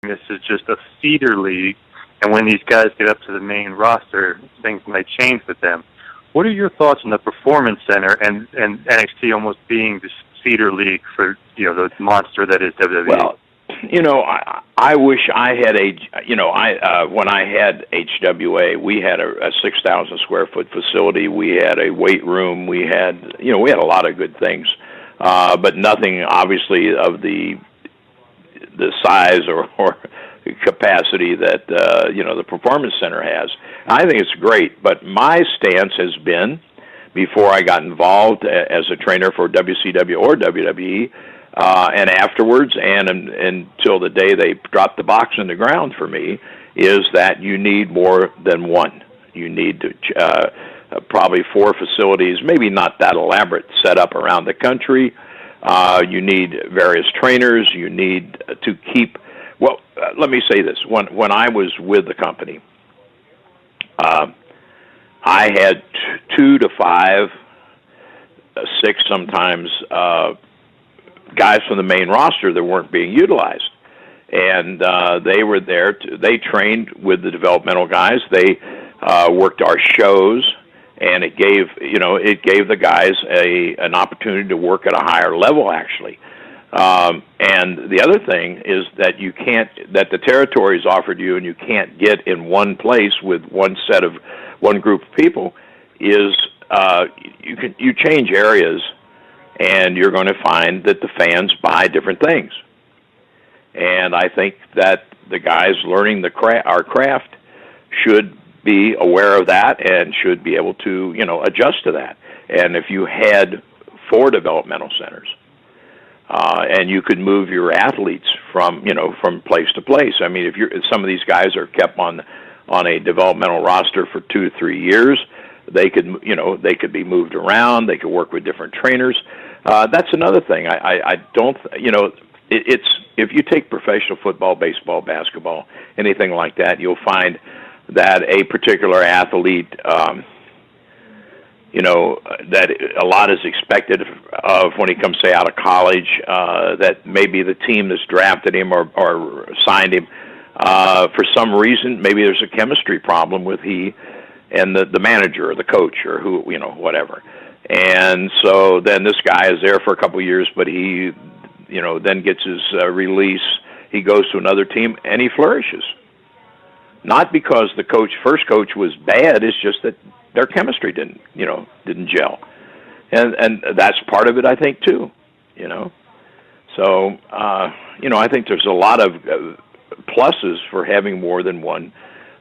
this is just a feeder league, and when these guys get up to the main roster, things might change with them. What are your thoughts on the Performance Center and NXT almost being this feeder league for the monster that is WWE? Well, I wish I had when I had HWA, we had a 6,000 square foot facility. We had a weight room. We had a lot of good things, but nothing obviously of the size or capacity that the Performance Center has. I think it's great, but my stance has been, before I got involved as a trainer for WCW or WWE, and afterwards, and until the day they dropped the box in the ground for me, is that you need more than one. You need to probably 4 facilities, maybe not that elaborate, set up around the country. You need various trainers. You need to keep. Well, let me say this: when I was with the company, I had 2 to 5, 6 sometimes. Guys from the main roster that weren't being utilized, and they were there. They trained with the developmental guys. They worked our shows, and it gave the guys an opportunity to work at a higher level, actually. And the other thing is that that the territories offered you, and you can't get in one place with one group of people. Is you change areas, and you're going to find that the fans buy different things. And I think that the guys learning our craft should be aware of that and should be able to, adjust to that. And if you had 4 developmental centers, and you could move your athletes from place to place. I mean, if some of these guys are kept on a developmental roster for 2 to 3 years, they could be moved around. They could work with different trainers. That's another thing. I don't, it's if you take professional football, baseball, basketball, anything like that, you'll find that a particular athlete, that a lot is expected of when he comes, say, out of college, that maybe the team that's drafted him or signed him, for some reason, maybe there's a chemistry problem with he and the manager or the coach or who, whatever. And so then this guy is there for a couple of years, but he, then gets his release. He goes to another team, and he flourishes. Not because the first coach was bad, it's just that their chemistry didn't gel. And that's part of it, I think, too, So, I think there's a lot of pluses for having more than one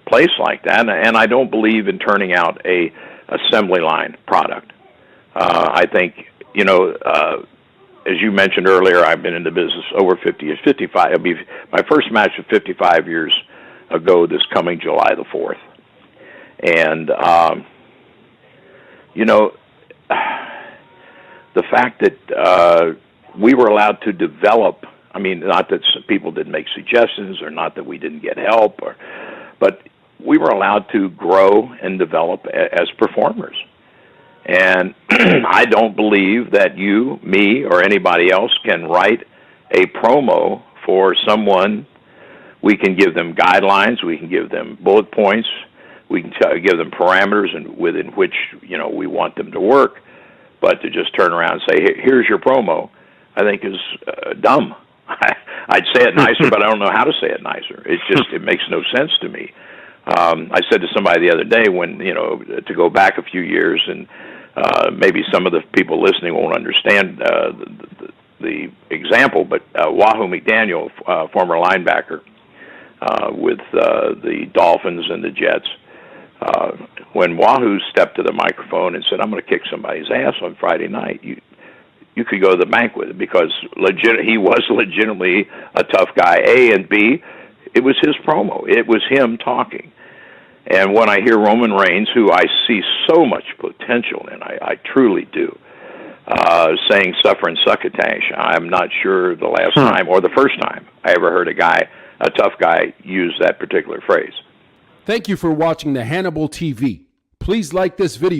place like that, and I don't believe in turning out a assembly line product. I think, as you mentioned earlier, I've been in the business over 50 years, 55. It'll be my first match of 55 years ago this coming July the 4th. And, the fact that we were allowed to develop, I mean, not that people didn't make suggestions or not that we didn't get help, but we were allowed to grow and develop as performers. And I don't believe that you, me, or anybody else can write a promo for someone. We can give them guidelines. We can give them bullet points. We can give them parameters within which we want them to work. But to just turn around and say, "Here's your promo," I think is dumb. I'd say it nicer, but I don't know how to say it nicer. It makes no sense to me. I said to somebody the other day when to go back a few years, and maybe some of the people listening won't understand the example, but Wahoo McDaniel, former linebacker with the Dolphins and the Jets, when Wahoo stepped to the microphone and said, "I'm going to kick somebody's ass on Friday night," you could go to the bank with it, because he was legitimately a tough guy, A, and B, it was his promo. It was him talking. And when I hear Roman Reigns, who I see so much potential in, I truly do, saying "suffer and succotash," I'm not sure the last time or the first time I ever heard a tough guy, use that particular phrase. Thank you for watching the Hannibal TV. Please like this video.